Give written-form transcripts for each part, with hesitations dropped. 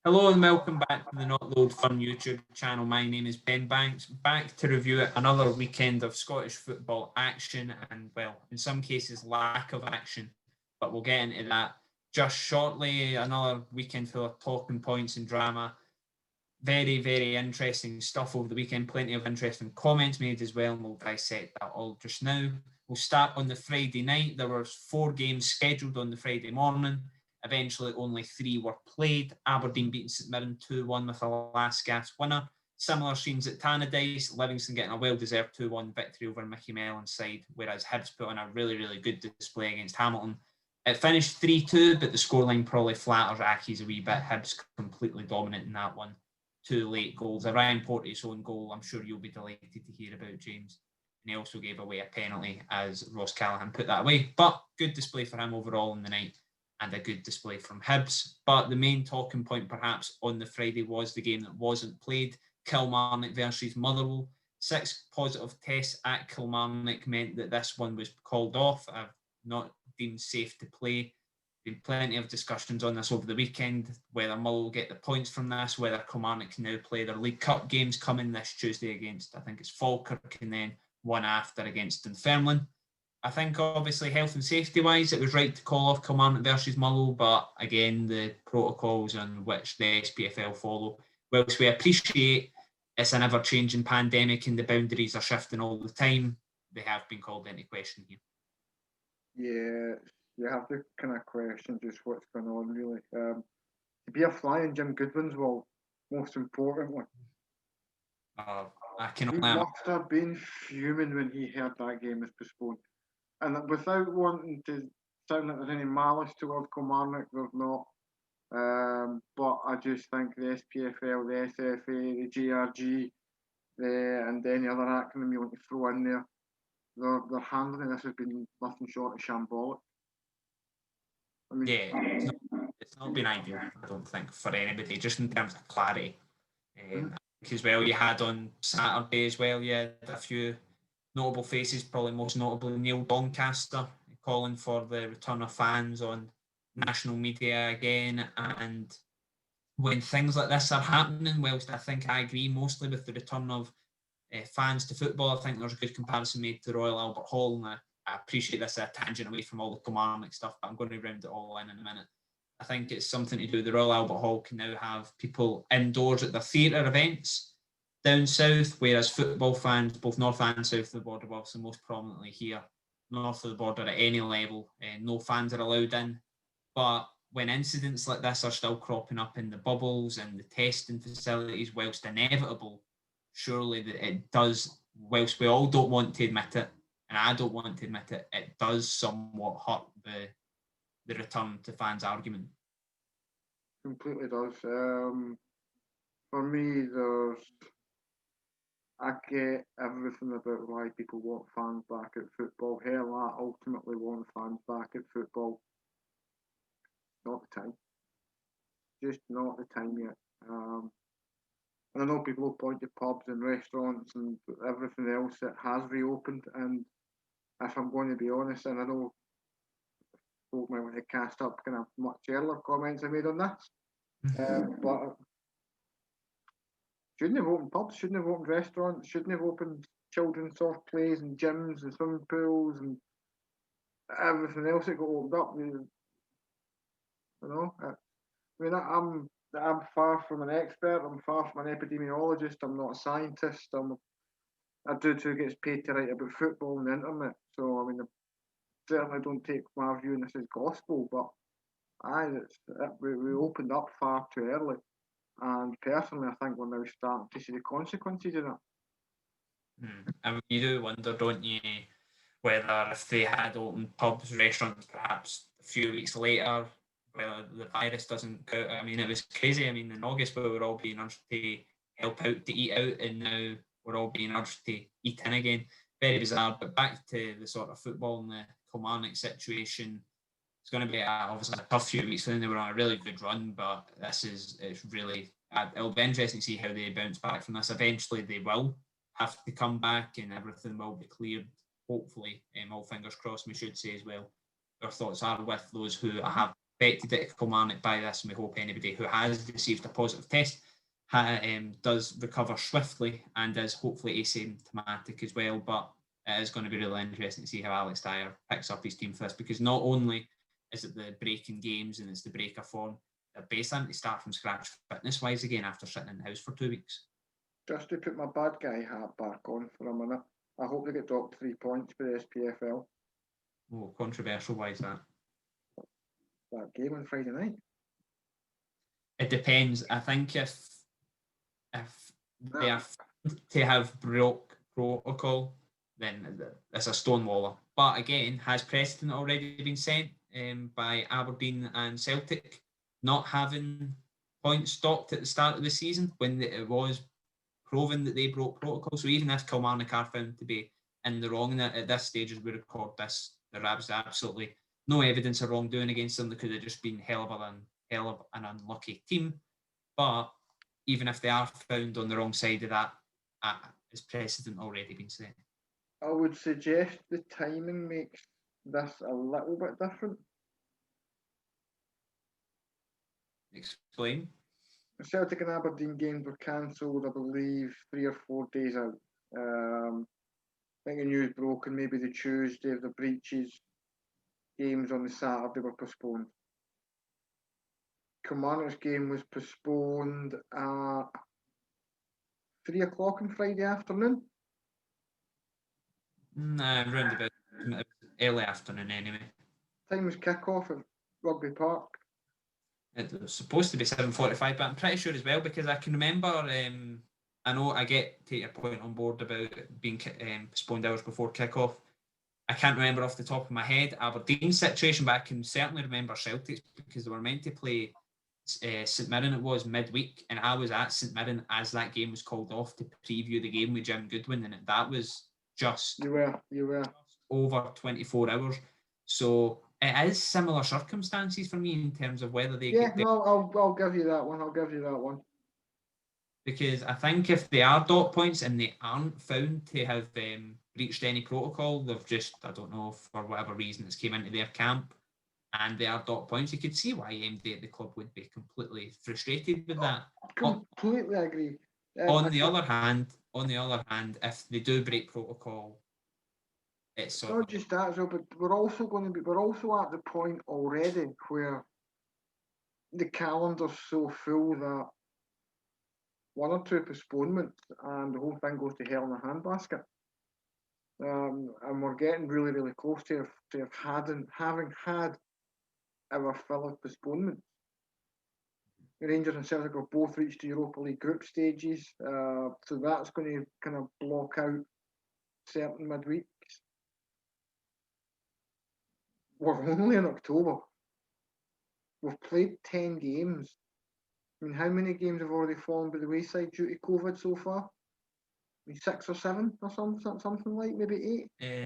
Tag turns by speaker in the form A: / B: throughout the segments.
A: Hello and welcome back to the Not Load Fun YouTube channel. My name is Ben Banks, back to review another weekend of Scottish football action and, well, in some cases, lack of action. But we'll get into that just shortly. Another weekend full of talking points and drama. Very, very interesting stuff over the weekend. Plenty of interesting comments made as well, and we'll dissect that all just now. We'll start on the Friday night. There were 4 games scheduled on the Friday morning. Eventually, only 3 were played. Aberdeen beating St Mirren 2-1 with a last gasp winner. Similar scenes at Tannadice. Livingston getting a well-deserved 2-1 victory over Mickey Mellon's side, whereas Hibs put on a really, really good display against Hamilton. It finished 3-2, but the scoreline probably flatters Aki's a wee bit. Hibs completely dominating that one. 2 late goals. A Ryan Porteous own goal, I'm sure you'll be delighted to hear about, James. And he also gave away a penalty as Ross Callaghan put that away. But good display for him overall in the night, and a good display from Hibs. But the main talking point perhaps on the Friday was the game that wasn't played, Kilmarnock versus Motherwell. 6 positive tests at Kilmarnock meant that this one was called off. I've not deemed safe to play. Been plenty of discussions on this over the weekend, whether Mull will get the points from this, whether Kilmarnock can now play their League Cup games coming this Tuesday against, I think it's Falkirk, and then one after against Dunfermline. I think obviously health and safety wise, it was right to call off Kilmarnock versus Mull, but again, the protocols on which the SPFL follow, whilst we appreciate it's an ever-changing pandemic and the boundaries are shifting all the time, they have been called into question here.
B: Yeah, you have to kind of question just what's going on, really. To be a fly in Jim Goodwin's well, most importantly.
A: I
B: He must have been fuming when he heard that game was postponed. And without wanting to sound like there's any malice towards Kilmarnock, there's not. But I just think the SPFL, the SFA, the GRG, and any other acronym you want to throw in there, their handling this has been nothing short of shambolic.
A: I mean, yeah, it's not been ideal, I don't think, for anybody, just in terms of clarity. I think as well, you had on Saturday as well, you had a few notable faces, probably most notably Neil Doncaster, calling for the return of fans on national media again. And when things like this are happening, whilst I think I agree mostly with the return of fans to football, I think there's a good comparison made to Royal Albert Hall, and I appreciate this a tangent away from all the Kilmarnock stuff, but I'm going to round it all in a minute. I think it's something to do. The Royal Albert Hall can now have people indoors at their theatre events down south, whereas football fans, both north and south of the border, well, so most prominently here, north of the border at any level, no fans are allowed in. But when incidents like this are still cropping up in the bubbles and the testing facilities, whilst inevitable, surely that it does, whilst we all don't want to admit it, and I don't want to admit it, it does somewhat hurt the return to fans argument.
B: Completely does. For me, I get everything about why people want fans back at football. Hell, I ultimately want fans back at football. Not the time. Just not the time yet. And I know people will point to pubs and restaurants and everything else that has reopened. And if I'm going to be honest, and I know folk might want to cast up kind of much earlier comments I made on this, but shouldn't have opened pubs, shouldn't have opened restaurants, shouldn't have opened children's soft plays and gyms and swimming pools and everything else that got opened up. I mean, I'm far from an expert. I'm far from an epidemiologist. I'm not a scientist. I'm a dude who gets paid to write about football on the internet. So I mean, I certainly don't take my view on this as gospel. But we opened up far too early, and personally, I think we're now starting to see the consequences of that.
A: I mean, you do wonder, don't you, whether if they had opened pubs, restaurants, perhaps a few weeks later, whether the virus doesn't go. I mean, it was crazy. I mean, in August, we were all being urged to help out, to eat out, and now we're all being urged to eat in again. Very bizarre. But back to the sort of football and the Kilmarnock situation, it's going to be obviously a tough few weeks. Then they were on a really good run, but it's really. It'll be interesting to see how they bounce back from this. Eventually, they will have to come back, and everything will be cleared. Hopefully, all fingers crossed. We should say as well. Our thoughts are with those who have affected at Kilmarnock by this, and we hope anybody who has received a positive test does recover swiftly and is hopefully asymptomatic as well. But it is going to be really interesting to see how Alex Dyer picks up his team for this, because not only is it the break in games and it's the break of form, they're basically having to start from scratch fitness-wise again after sitting in the house for 2 weeks.
B: Just to put my bad guy hat back on for a minute, I hope they get dropped 3 points by the SPFL.
A: Oh, controversial. Why is that?
B: That game on Friday night.
A: It depends. I think if they are to have broke protocol, then it's a stonewaller. But again, has precedent already been set by Aberdeen and Celtic not having points stopped at the start of the season when it was proven that they broke protocol? So even if Kilmarnock are found to be in the wrong, and at this stage as we record this, there is absolutely no evidence of wrongdoing against them. They could have just been hell of an unlucky team. But even if they are found on the wrong side of that, has precedent already been set?
B: I would suggest the timing makes this a little bit different.
A: Explain.
B: The Celtic and Aberdeen games were cancelled, I believe, 3 or 4 days out. I think the news broke on maybe the Tuesday of the breaches. Games on the Saturday were postponed. Kilmarnock's game was postponed at 3 o'clock on Friday afternoon.
A: Nah, round about early afternoon anyway.
B: Time was kick-off at Rugby Park.
A: It was supposed to be 7:45, but I'm pretty sure as well, because I can remember, I know I take your point on board about it being postponed hours before kick-off. I can't remember off the top of my head Aberdeen's situation, but I can certainly remember Celtic's, because they were meant to play St Mirren, it was midweek, and I was at St Mirren as that game was called off to preview the game with Jim Goodwin, and that was just
B: You were
A: over 24 hours. So it is similar circumstances for me in terms of whether they get
B: I'll give you that one.
A: Because I think if they are dot points and they aren't found to have breached any protocol, they've just, I don't know, for whatever reason, it's came into their camp and they are dot points, you could see why MD at the club would be completely frustrated with that.
B: Completely agree.
A: On the other hand, if they do break protocol, it's
B: not just that, but we're also at the point already where the calendar's so full that 1 or 2 postponements and the whole thing goes to hell in a handbasket. And we're getting really, really close to having had our fill of postponements. The Rangers and Celtic have both reached the Europa League group stages, so that's going to kind of block out certain midweeks. We're only in October. We've played 10 games. I mean, how many games have already fallen by the wayside due to COVID so far? I mean, 6 or 7 or something like, maybe 8. A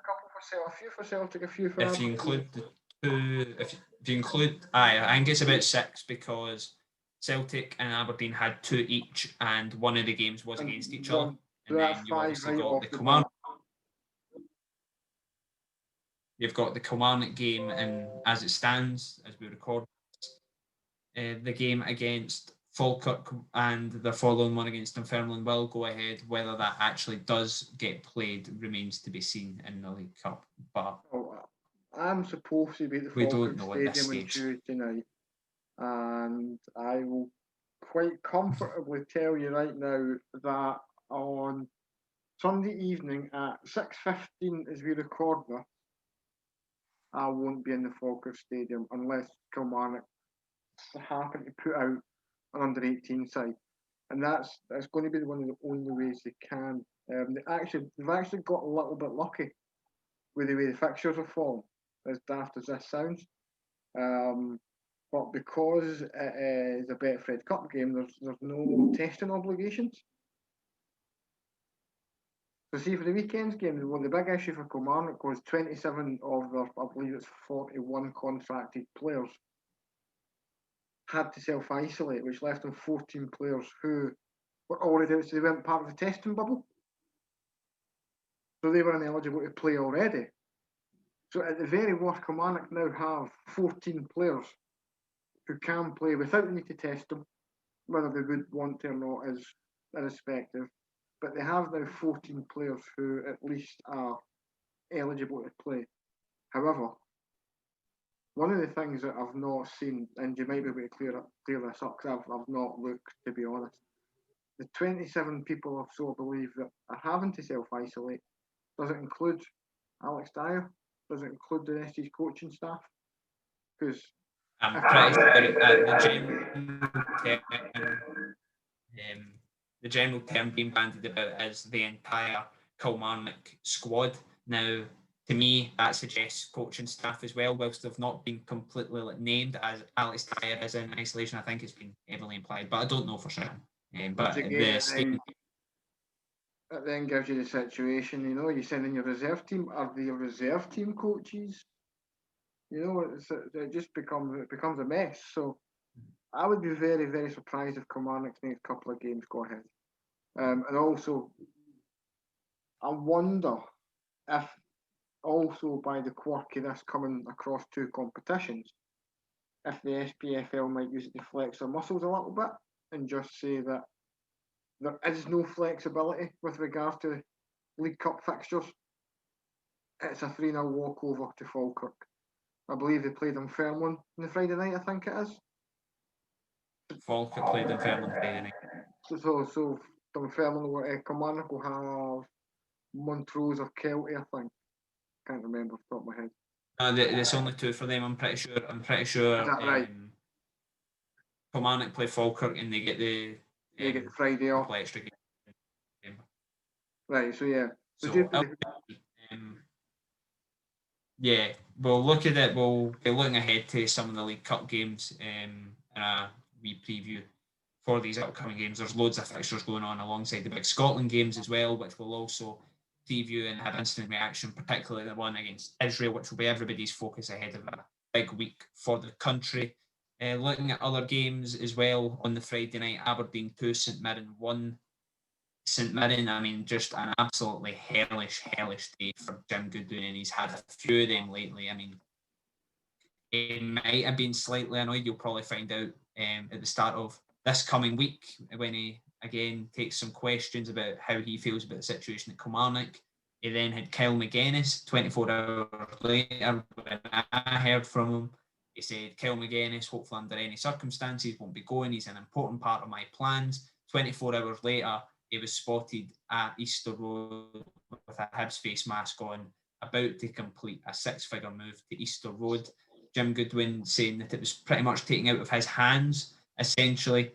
B: couple for Celtic, a few for Celtic, a few for
A: If you include the two, if you include, I think it's about 6, because Celtic and Aberdeen had 2 each, and one of the games was against each other. And then you obviously got the Kilmarnock. You've got the Kilmarnock game, and as it stands, as we record, the game against Falkirk and the following one against Dunfermline will go ahead. Whether that actually does get played remains to be seen in the League Cup. But
B: I'm supposed to be at the Falkirk Stadium on Tuesday night, and I will quite comfortably tell you right now that on Sunday evening at 6:15 as we record this, I won't be in the Falkirk Stadium unless Kilmarnock happen to put out an under-18 side, and that's going to be one of the only ways they can. They've actually got a little bit lucky with the way the fixtures have fallen, as daft as this sounds. But because it is a Betfred Cup game, there's no testing obligations. So see, for the weekend's game, the big issue for Kilmarnock was 27 of their, I believe it's 41 contracted players had to self-isolate, which left them 14 players who were already out, so they weren't part of the testing bubble. So they were ineligible to play already. So at the very worst, Kilmarnock now have 14 players who can play without the need to test them, whether they would want to or not is irrespective. But they have now 14 players who at least are eligible to play. However, one of the things that I've not seen, and you might be able to clear this up because I've not looked, to be honest. The 27 people or so, I believe, that are having to self-isolate, does it include Alex Dyer? Does it include the rest of his coaching staff? Because
A: I'm pretty sure the general term being bandied about is the entire Kilmarnock squad. Now, to me, that suggests coaching staff as well, whilst they've not been completely named as Alex Dyer is in isolation. I think it's been heavily implied, but I don't know for certain. But
B: again, it then gives you the situation, you send in your reserve team. Are they your reserve team coaches? It just becomes a mess. So I would be very, very surprised if Kilmarnock's next couple of games go ahead. And also, I wonder if also by the quirk of this coming across two competitions, if the SPFL might use it to flex their muscles a little bit and just say that there is no flexibility with regards to League Cup fixtures. It's a 3-0 walkover to Falkirk. I believe they played in Fairlawn on the Friday night, I think it is.
A: Falkirk played in Fairlawn Friday night.
B: So Dunfermline, Kilmarnock will have Montrose or Kelty, I think. Can't remember off the top of my head.
A: There's only two for them, I'm pretty sure.
B: Is that right?
A: Kilmarnock play Falkirk and they get the
B: Friday off.
A: Play extra game.
B: Right, so yeah.
A: Yeah, we'll look at it. We'll be looking ahead to some of the League Cup games in a wee preview for these upcoming games. There's loads of fixtures going on alongside the big Scotland games as well, which we'll also preview and have instant reaction, particularly the one against Israel, which will be everybody's focus ahead of a big week for the country. Looking at other games as well on the Friday night, Aberdeen 2, St Mirren 1. St Mirren, I mean, just an absolutely hellish day for Jim Goodwin, and he's had a few of them lately. I mean, he might have been slightly annoyed. You'll probably find out at the start of this coming week when he again takes some questions about how he feels about the situation at Kilmarnock. He then had Kyle McGuinness 24 hours later when I heard from him. He said, Kyle McGuinness, hopefully under any circumstances, won't be going. He's an important part of my plans. 24 hours later, he was spotted at Easter Road with a Hibs face mask on, about to complete a 6-figure move to Easter Road. Jim Goodwin saying that it was pretty much taken out of his hands, essentially.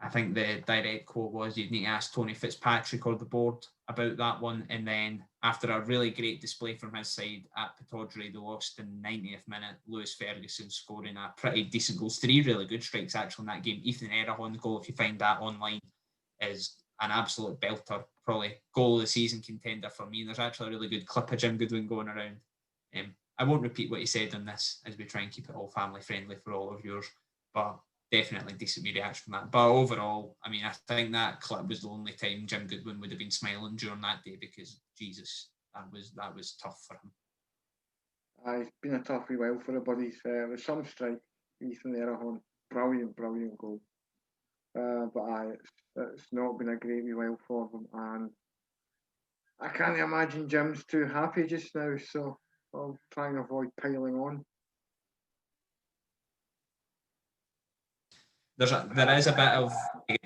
A: I think the direct quote was, you'd need to ask Tony Fitzpatrick or the board about that one. And then after a really great display from his side at Pittodrie, they lost in the 90th minute. Lewis Ferguson scoring a pretty decent goal. 3 really good strikes actually in that game. Ethan Errahon's goal, if you find that online, is an absolute belter. Probably goal of the season contender for me. And there's actually a really good clip of Jim Goodwin going around. I won't repeat what he said on this as we try and keep it all family friendly for all of yours, but definitely decent reaction from that. But overall, I mean, I think that clip was the only time Jim Goodwin would have been smiling during that day, because Jesus, that was tough for him.
B: It's been a tough wee while for the buddies. With some strike, Ethan Errahon, brilliant goal. But it's not been a great wee while for them, and I can't imagine Jim's too happy just now, so I'll try and avoid piling on.
A: There is a bit of about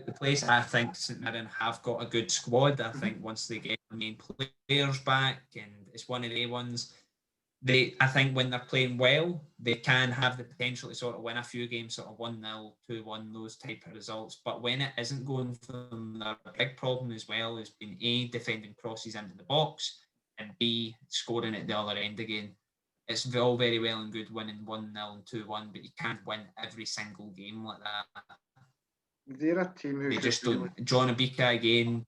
A: the place. I think St Mirren have got a good squad. I think once they get the main players back, and it's one of the ones, I think when they're playing well, they can have the potential to sort of win a few games, sort of 1-0, 2-1, those type of results. But when it isn't going for them, their big problem as well has been A, defending crosses into the box, and B, scoring at the other end again. It's all very well and good winning 1-0 and 2-1, but you can't win every single game like that.
B: They're a team who
A: they just don't. John Abika again.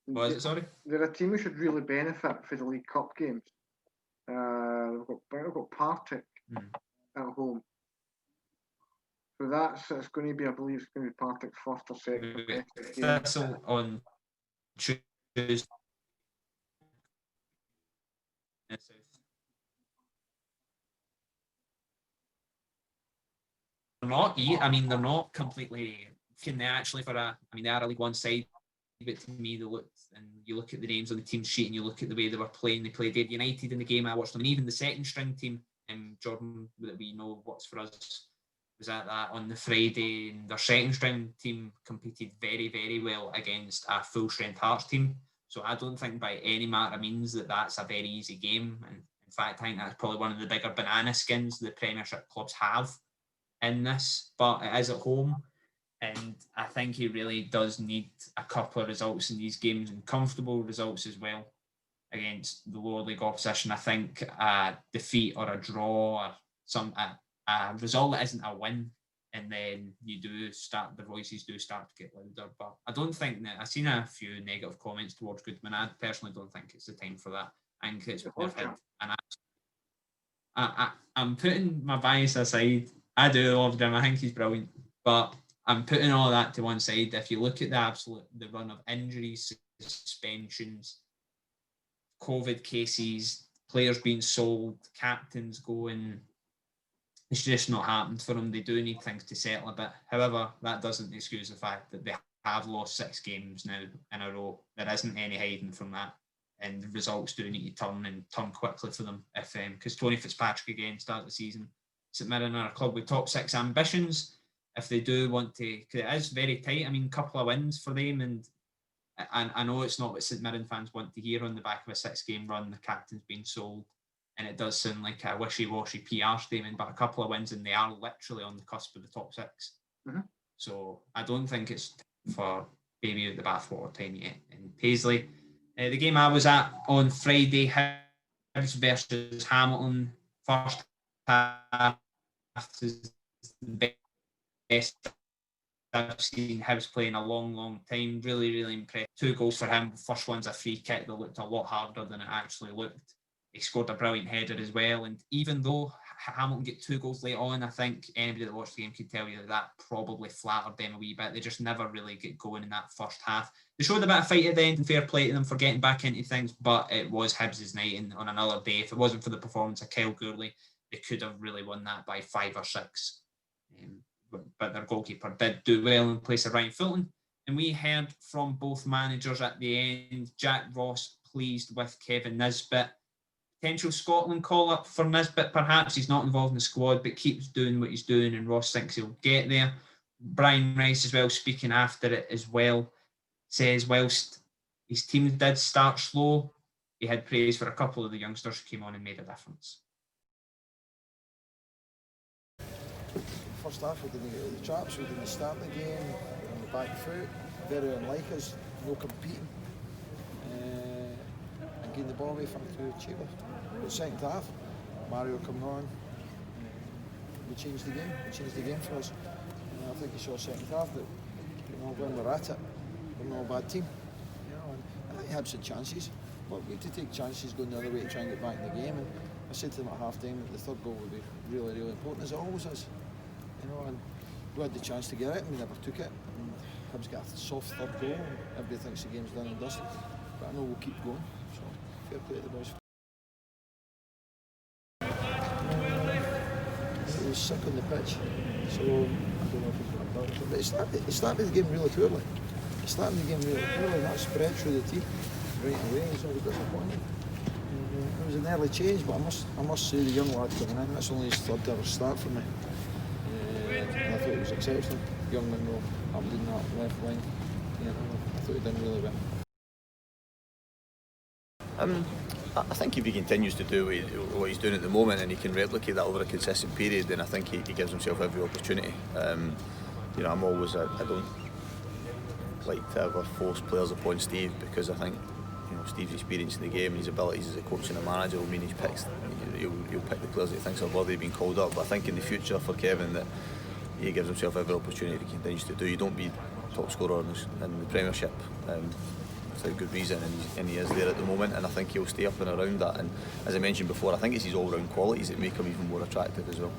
A: Was it, sorry?
B: They're a team who should really benefit for the League Cup games. They've got Partick at home. So it's going to be, I believe, it's going to be Partick's first or second.
A: Thistle on Tuesday. They're not. I mean, they're not completely. Can they actually for a? I mean, they are a League One side, but to me, they looked. And you look at the names on the team sheet, and you look at the way they were playing. They played Dundee United in the game. I watched them, and even the second string team, Jordan, that we know what's for us, was at that on the Friday, and their second string team competed very, very well against a full strength Hearts team. So I don't think by any matter means that that's a very easy game. And in fact, I think that's probably one of the bigger banana skins the Premiership clubs have in this. But it is at home, and I think he really does need a couple of results in these games, and comfortable results as well against the lower league opposition. I think a defeat or a draw or a result that isn't a win, and then the voices do start to get louder. But I don't think that I've seen a few negative comments towards Goodman. I personally don't think it's the time for that. I think it's I'm putting my bias aside. I do love him. I think he's brilliant, but I'm putting all that to one side. If you look at the run of injuries, suspensions, COVID cases, players being sold, captains going, it's just not happened for them. They do need things to settle a bit. However, that doesn't excuse the fact that they have lost 6 games now in a row. There isn't any hiding from that. And the results do need to turn quickly for them. Because Tony Fitzpatrick again starts the season. St Mirren are a club with top 6 ambitions. If they do want to, because it is very tight. I mean, a couple of wins for them, and I know it's not what St Mirren fans want to hear on the back of a 6-game run. The captain's been sold, and it does sound like a wishy-washy PR statement. But a couple of wins, and they are literally on the cusp of the top 6.
B: Mm-hmm.
A: So I don't think it's for baby out the bathwater time yet. And Paisley, the game I was at on Friday, Hibs versus Hamilton, first half is the best I've seen Hibs play in a long, long time. Really, really impressed. 2 goals for him. First one's a free kick that looked a lot harder than it actually looked. He scored a brilliant header as well. And even though Hamilton get 2 goals late on, I think anybody that watched the game could tell you that probably flattered them a wee bit. They just never really get going in that first half. They showed a bit of fight at the end, and fair play to them for getting back into things, but it was Hibs' night, and on another day, if it wasn't for the performance of Kyle Gourley, they could have really won that by 5 or 6. But their goalkeeper did do well in place of Ryan Fulton. And we heard from both managers at the end. Jack Ross pleased with Kevin Nisbet. Potential Scotland call-up for Nisbet, perhaps. He's not involved in the squad, but keeps doing what he's doing, and Ross thinks he'll get there. Brian Rice as well, speaking after it as well, says whilst his team did start slow, he had praise for a couple of the youngsters who came on and made a difference.
C: First half we didn't get the traps, we didn't start the game on the back foot, very unlike us, no competing, and getting the ball away from too cheaper. But second half, Mario coming on, we changed the game for us. And I think you saw second half that when we're at it, we're not a bad team. And I think Hibs had chances, but we had to take chances going the other way to try and get back in the game. And I said to them at half time that the third goal would be really, really important, as it always is. And we had the chance to get it and we never took it. And Hibs got a soft third goal and everybody thinks the game's done and dusted. But I know we'll keep going. So fair play to the boys. It was sick on the pitch. So I don't know if he's got a doubt. But it started the game really poorly. That spread through the team right away. It's always disappointing. It was an early change, but I must say the young lad coming in, that's only his third ever start for me. And I thought he was exceptional. Young man, though, up in that left line. I thought he done really well.
D: I think if he continues to do what he's doing at the moment and he can replicate that over a consistent period, then I think he gives himself every opportunity. I'm always I don't like to ever force players upon Steve, because I think Steve's experience in the game and his abilities as a coach and a manager will mean he'll pick the players that he thinks are worthy of being called up. But I think in the future for Kevin that he gives himself every opportunity if he continues to do. You don't be top scorer in the Premiership without good reason, and he is there at the moment, and I think he'll stay up and around that. And as I mentioned before, I think it's his all-round qualities that make him even more attractive as well.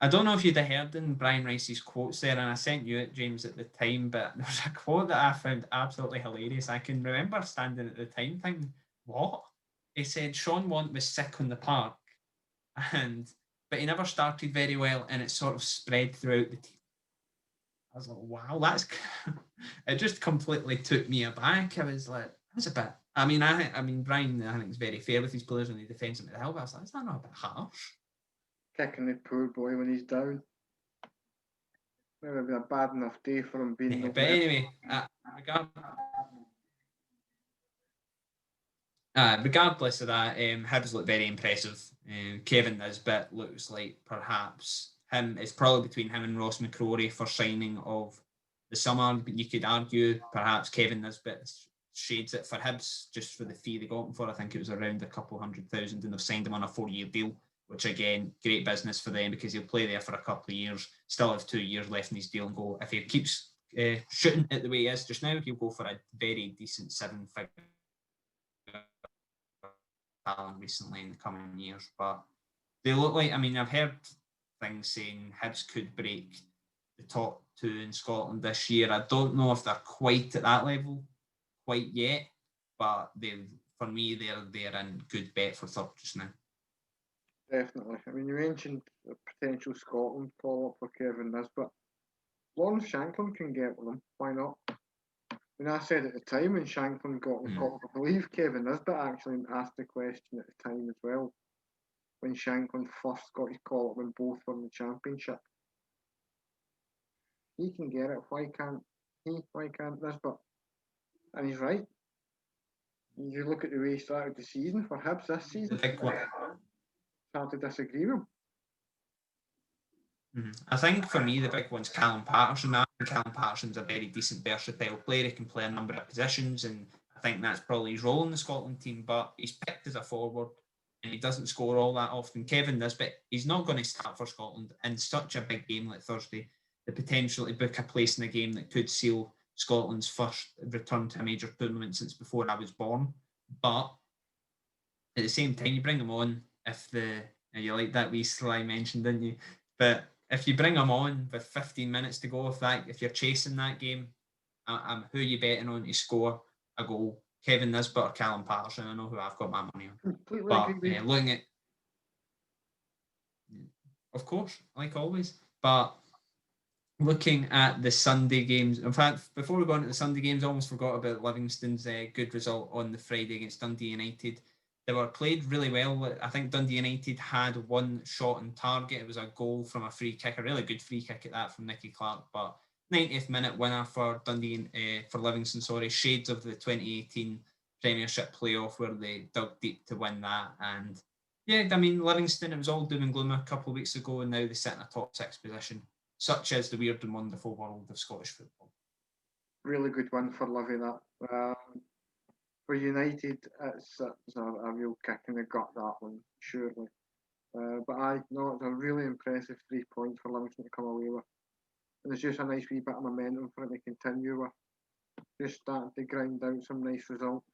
A: I don't know if you'd have heard in Brian Rice's quotes there, and I sent you it, James, at the time, but there was a quote that I found absolutely hilarious. I can remember standing at the time thinking, what? He said Sean Want was sick on the park, but he never started very well, and it sort of spread throughout the team. I was like, wow, that's... It just completely took me aback. I was like, that's a bit... I mean, Brian, I think, is very fair with his players when he defends them at the hell, but I was like, is that not a bit harsh?
B: Kicking the poor boy when he's down. It would have been a bad enough day for him being...
A: Yeah, but anyway, regardless of that, Hibs look very impressive. Kevin Nisbet looks like perhaps it's probably between him and Ross McCrory for signing of the summer, but you could argue perhaps Kevin Nisbet shades it for Hibs just for the fee they got him for. I think it was around a couple 100,000, and they've signed him on a 4-year deal, which again, great business for them because he'll play there for a couple of years, still have 2 years left in his deal, and go, if he keeps shooting it the way he is just now, he'll go for a very decent 7-figure talent recently in the coming years. But they look like, I mean, I've heard things saying Hibs could break the top 2 in Scotland this year. I don't know if they're quite at that level quite yet, but for me, they're in good bet for third just now.
B: Definitely. I mean, you mentioned the potential Scotland call-up for Kevin Nisbet. Lawrence Shankland can get with them. Why not? I mean, I said at the time when Shankland got the call-up, I believe Kevin Nisbet actually asked the question at the time as well, when Shankland first got his call-up when both were in the Championship. He can get it. Why can't he? Why can't Nisbet? And he's right. You look at the way he started the season for Hibs this season.
A: The big one.
B: Hard to disagree with him.
A: I think for me the big one's Callum Patterson. I think Callum Patterson's a very decent versatile player. He can play a number of positions, and I think that's probably his role in the Scotland team, but he's picked as a forward and he doesn't score all that often. Kevin Nisbet, he's not going to start for Scotland in such a big game like Thursday. The potential to book a place in a game that could seal Scotland's first return to a major tournament since before I was born. But at the same time, you bring him on you like that wee Sly mentioned, didn't you? But if you bring him on with 15 minutes to go, if you're chasing that game, who are you betting on to score a goal? Kevin Nisbet or Callum Patterson? I know who I've got my money on.
B: Completely
A: but looking at, of course, like always. But looking at the Sunday games, in fact, before we go on to the Sunday games, I almost forgot about Livingston's good result on the Friday against Dundee United. They were played really well. I think Dundee United had one shot on target. It was a goal from a free kick, a really good free kick at that from Nicky Clark. But 90th minute winner for for Livingston. Shades of the 2018 Premiership playoff where they dug deep to win that. And yeah, I mean, Livingston, it was all doom and gloom a couple of weeks ago, and now they sit in a top 6 position. Such is the weird and wonderful world of Scottish football.
B: Really good win for Livy, that. For United, it's a real kick in the gut, that one, surely. But it's a really impressive 3 points for Livingston to come away with. And it's just a nice wee bit of momentum for it to continue with. Just starting to grind out some nice results.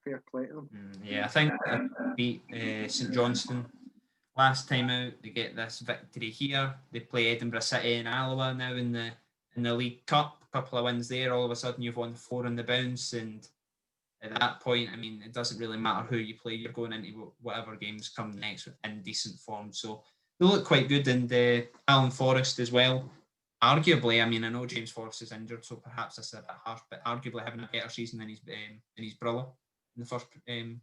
B: Fair play to them.
A: Yeah, I think they beat St Johnstone last time out. They get this victory here. They play Edinburgh City and Alloa now in the League Cup. A couple of wins there. All of a sudden, you've won 4 on the bounce, and at that point, I mean, it doesn't really matter who you play. You're going into whatever games come next in decent form. So they look quite good. And Alan Forrest as well. Arguably, I mean, I know James Forrest is injured, so perhaps that's a bit harsh, but arguably having a better season than his brother in the first turn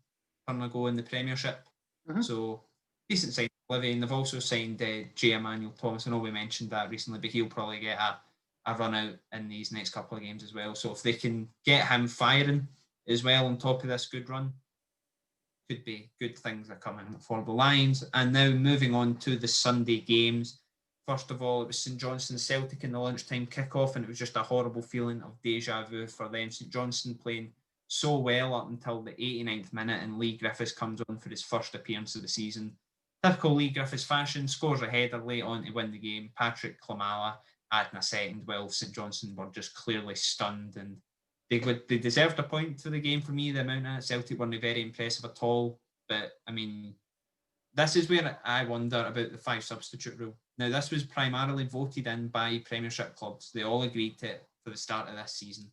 A: ago in the Premiership.
B: Mm-hmm.
A: So decent sign for Livy. And they've also signed J. Emmanuel Thomas. I know we mentioned that recently, but he'll probably get a run out in these next couple of games as well. So if they can get him firing as well on top of this good run, could be good things are coming for the Lions. And now moving on to the Sunday games. First of all, it was St Johnstone Celtic in the lunchtime kickoff, and it was just a horrible feeling of deja vu for them. St Johnstone playing so well up until the 89th minute, and Lee Griffiths comes on for his first appearance of the season. Typical Lee Griffiths fashion, scores a header late on to win the game. Patrick Klimala adding a second, while St Johnstone were just clearly stunned, and they deserved a point for the game for me. The amount of Celtic weren't very impressive at all, but I mean, this is where I wonder about the 5 substitute rule. Now, this was primarily voted in by Premiership clubs. They all agreed to it for the start of this season.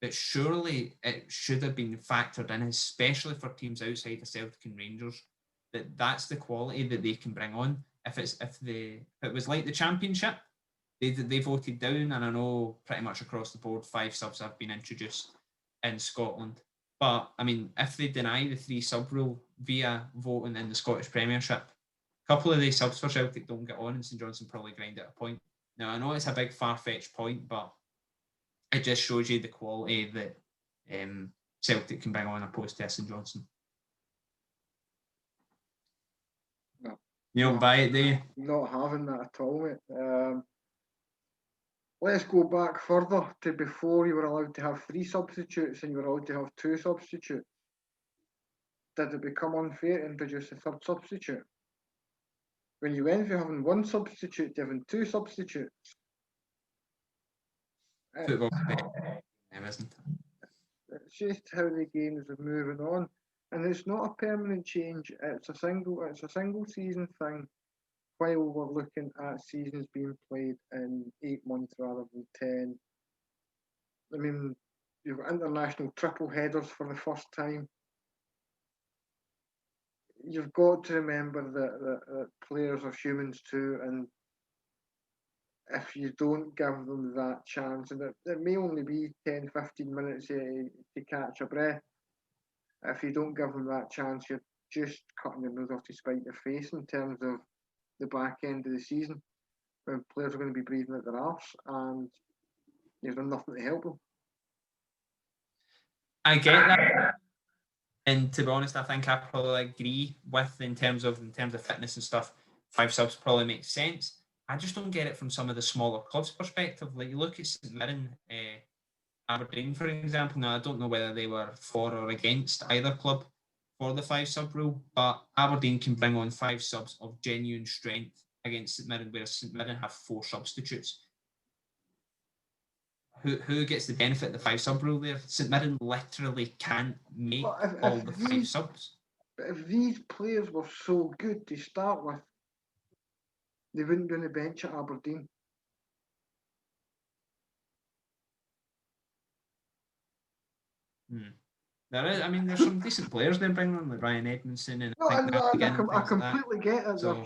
A: But surely it should have been factored in, especially for teams outside of Celtic and Rangers, that's the quality that they can bring on. If it was like the Championship, they voted down, and I know pretty much across the board 5 subs have been introduced in Scotland. But I mean, if they deny the 3 sub rule via voting in the Scottish Premiership, a couple of these subs for Celtic don't get on, and St Johnstone probably grind at a point. Now, I know it's a big far-fetched point, but it just shows you the quality that Celtic can bring on opposed to St Johnstone.
B: No.
A: You don't buy it, do you?
B: Not having that at all, mate. Let's go back further to before you were allowed to have 3 substitutes and you were allowed to have 2 substitutes. Did it become unfair to introduce a 3rd substitute? When you went from having 1 substitute to having 2 substitutes.
A: Football isn't it?
B: It's just how the games are moving on. And it's not a permanent change, it's a single season thing. While we're looking at seasons being played in 8 months rather than 10. I mean, you've got international triple headers for the first time. You've got to remember that players are humans too, and if you don't give them that chance, and it may only be 10, 15 minutes to catch a breath, if you don't give them that chance, you're just cutting your nose off to spite your face in terms of the back end of the season, when players are going to be breathing at their arse and you've done nothing to help them.
A: I get that, and to be honest, I think I probably agree with in terms of fitness and stuff. 5 subs probably makes sense. I just don't get it from some of the smaller clubs' perspective. Like you look at St Mirren, Aberdeen, for example. Now I don't know whether they were for or against either club for the 5 sub rule, but Aberdeen can bring on 5 subs of genuine strength against St Mirren, whereas St Mirren have 4 substitutes. Who gets the benefit of the 5 sub rule there? St Mirren literally can't make all the 5 subs.
B: But if these players were so good to start with, they wouldn't be on the bench at Aberdeen.
A: There is, I mean, there's some decent players they're bringing on, like Ryan Edmondson and
B: I completely get it. So,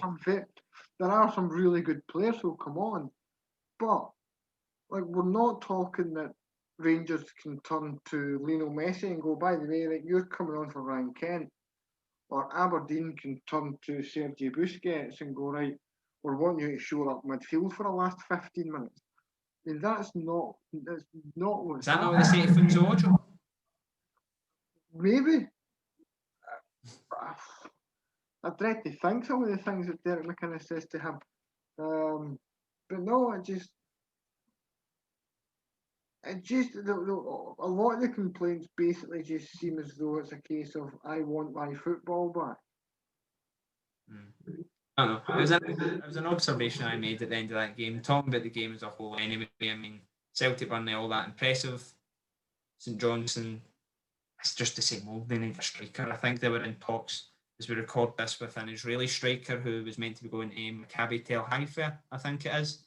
B: there are some really good players who'll come on, but like we're not talking that Rangers can turn to Lionel Messi and go, by the way, like, you're coming on for Ryan Kent, or Aberdeen can turn to Sergio Busquets and go, right, we're wanting you to show up midfield for the last 15 minutes. I mean, that's not what.
A: Is that not what they say to Funzo?
B: Maybe. I dread to think some of the things that Derek McInnes says to him. But no, a lot of the complaints basically just seem as though it's a case of, I want my football back.
A: I don't know. It was an observation I made at the end of that game. Talking about the game as a whole anyway, I mean, Celtic weren't all that impressive. St Johnstone, it's just the same old. They need a striker. I think they were in talks, as we record this, with an Israeli striker who was meant to be going to Maccabi Tel Haifa, I think it is.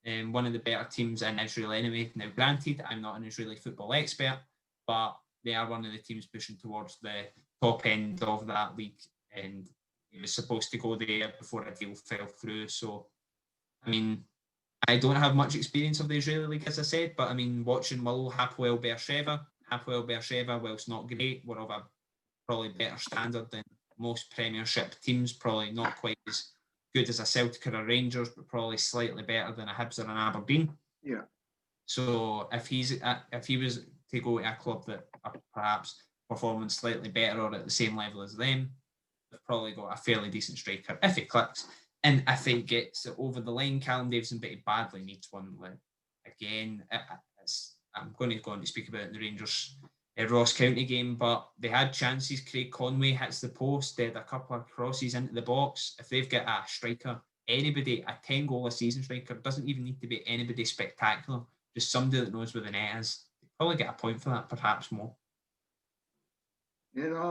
A: One of the better teams in Israel anyway. Now, granted, I'm not an Israeli football expert, but they are one of the teams pushing towards the top end of that league, and he was supposed to go there before a deal fell through. So, I mean, I don't have much experience of the Israeli league, as I said, but I mean, watching Hapoel Beersheva, whilst not great, were of a probably better standard than most Premiership teams, probably not quite as good as a Celtic or a Rangers, but probably slightly better than a Hibs or an Aberdeen.
B: Yeah.
A: So if he was to go to a club that are perhaps performing slightly better or at the same level as them, they've probably got a fairly decent striker if it clicks. And if it gets it over the line, Callum Davison, but he badly needs one. Like, again, I'm going to go on to speak about the Rangers Ross County game, but they had chances. Craig Conway hits the post. They had a couple of crosses into the box. If they've got a striker, anybody, a 10-goal a season striker, doesn't even need to be anybody spectacular, just somebody that knows where the net is. They probably get a point for that, perhaps more.
B: Yeah, no,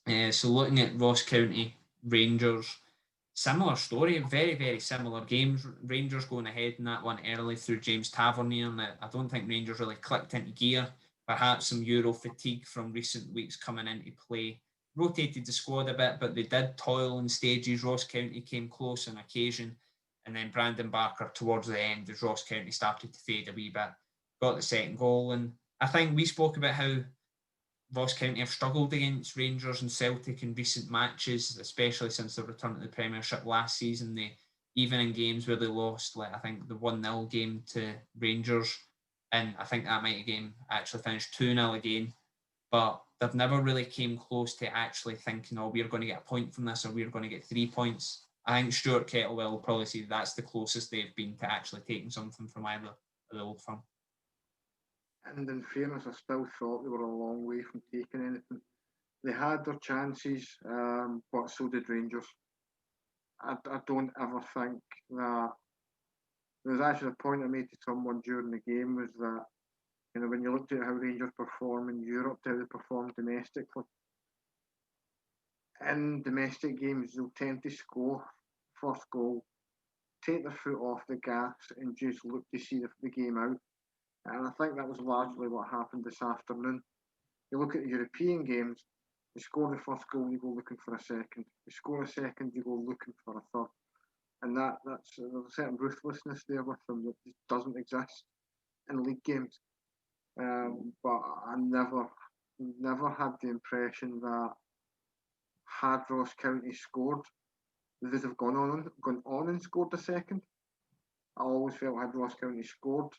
B: absolutely.
A: So looking at Ross County, Rangers. Similar story, very, very similar games. Rangers going ahead in that one early through James Tavernier, and I don't think Rangers really clicked into gear. Perhaps some Euro fatigue from recent weeks coming into play. Rotated the squad a bit, but they did toil in stages. Ross County came close on occasion, and then Brandon Barker towards the end as Ross County started to fade a wee bit. Got the second goal, and I think we spoke about how Ross County have struggled against Rangers and Celtic in recent matches, especially since the return to the Premiership last season. They, even in games where they lost, like I think the 1-0 game to Rangers, and I think that game actually finished 2-0 again, but they've never really came close to actually thinking, oh, we're going to get a point from this or we're going to get 3 points. I think Stuart Kettlewell will probably say that's the closest they've been to actually taking something from either of the Old Firm.
B: And in fairness, I still thought they were a long way from taking anything. They had their chances, but so did Rangers. I don't ever think that. There was actually a point I made to someone during the game was that, when you looked at how Rangers perform in Europe, how they perform domestically, in domestic games, they'll tend to score first goal, take their foot off the gas, and just look to see the game out. And I think that was largely what happened this afternoon. You look at the European games, you score the first goal, you go looking for a second. You score a second, you go looking for a third. And there's a certain ruthlessness there with them that just doesn't exist in league games. But I never had the impression that had Ross County scored, they would have gone on and scored a second. I always felt had Ross County scored,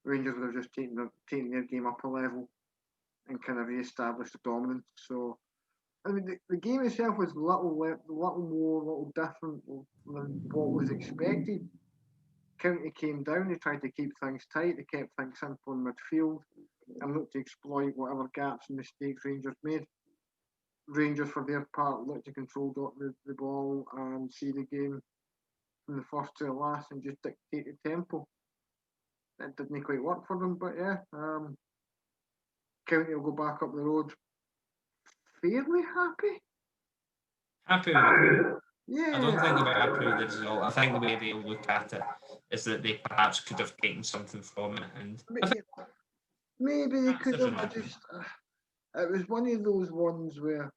B: Rangers would have just taken their game up a level and kind of re-established the dominance. So, I mean, the game itself was a little different than what was expected. County came down, they tried to keep things tight, they kept things simple in midfield and looked to exploit whatever gaps and mistakes Rangers made. Rangers, for their part, looked to control the ball and see the game from the first to the last and just dictate the tempo. It didn't quite work for them, but yeah, County will go back up the road fairly happy.
A: Happy with it.
B: Yeah.
A: I don't think they'll be happy with the result. I think the way they'll look at it is that they perhaps could have taken something from it, and
B: maybe they could have just. It was one of those ones where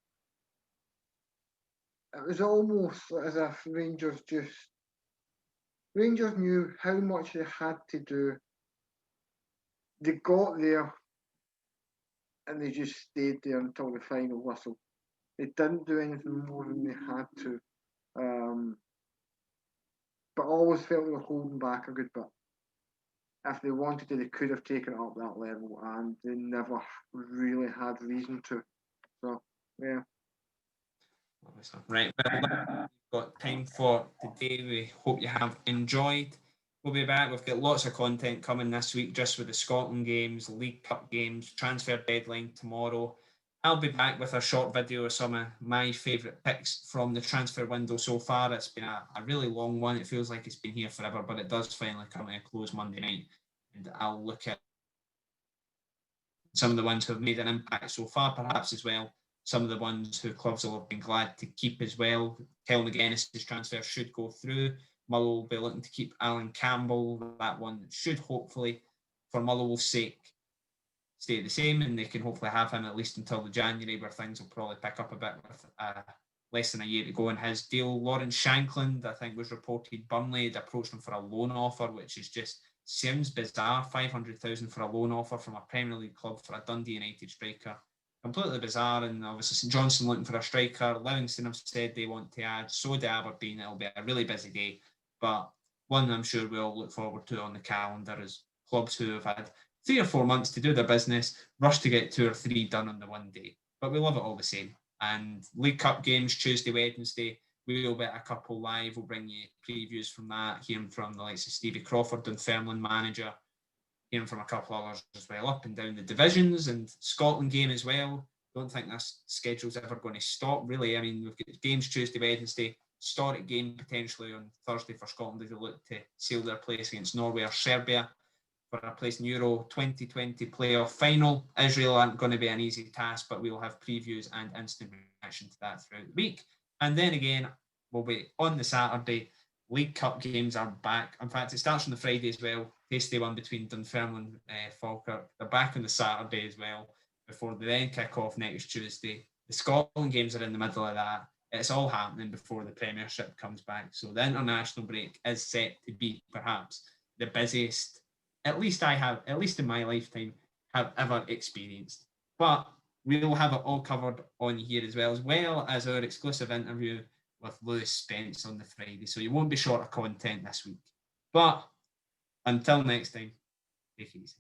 B: it was almost as if Rangers knew how much they had to do. They got there and they just stayed there until the final whistle. They didn't do anything more than they had to. But always felt they were holding back a good bit. If they wanted to, they could have taken it up that level, and they never really had reason to. So, yeah.
A: Right, well, we've got time for today. We hope you have enjoyed. We'll be back. We've got lots of content coming this week just with the Scotland games, League Cup games, transfer deadline tomorrow. I'll be back with a short video of some of my favourite picks from the transfer window so far. It's been a really long one. It feels like it's been here forever, but it does finally come to a close Monday night. And I'll look at some of the ones who have made an impact so far, perhaps as well. Some of the ones who clubs will have been glad to keep as well. Kel McGuinness's transfer should go through. Muller will be looking to keep Alan Campbell. That one should hopefully, for Mullow's sake, stay the same, and they can hopefully have him at least until the January, where things will probably pick up a bit with less than a year to go in his deal. Lawrence Shankland, I think, was reported Burnley had approached him for a loan offer, which is just seems bizarre. 500,000 for a loan offer from a Premier League club for a Dundee United striker. Completely bizarre. And obviously St Johnstone looking for a striker. Livingston have said they want to add. So do Aberdeen. It'll be a really busy day, but one I'm sure we all look forward to on the calendar is clubs who have had 3 or 4 months to do their business, rush to get 2 or 3 done on the one day. But we love it all the same. And League Cup games Tuesday, Wednesday, we will be at a couple live. We'll bring you previews from that, hearing from the likes of Stevie Crawford, Dunfermline manager, hearing from a couple others as well, up and down the divisions, and Scotland game as well. Don't think this schedule's ever going to stop, really. I mean, we've got games Tuesday, Wednesday, historic game potentially on Thursday for Scotland as they look to seal their place against Norway or Serbia for a place in Euro 2020 playoff final. Israel aren't going to be an easy task, but we'll have previews and instant reaction to that throughout the week. And then again, we'll be on the Saturday. League Cup games are back. In fact, it starts on the Friday as well. Tasty one between Dunfermline and Falkirk. They're back on the Saturday as well, before they then kick off next Tuesday. The Scotland games are in the middle of that. It's all happening before the Premiership comes back. So the international break is set to be perhaps the busiest, at least in my lifetime, have ever experienced. But we'll have it all covered on here as well as our exclusive interview with Lewis Spence on the Friday. So you won't be short of content this week. But until next time, take it easy.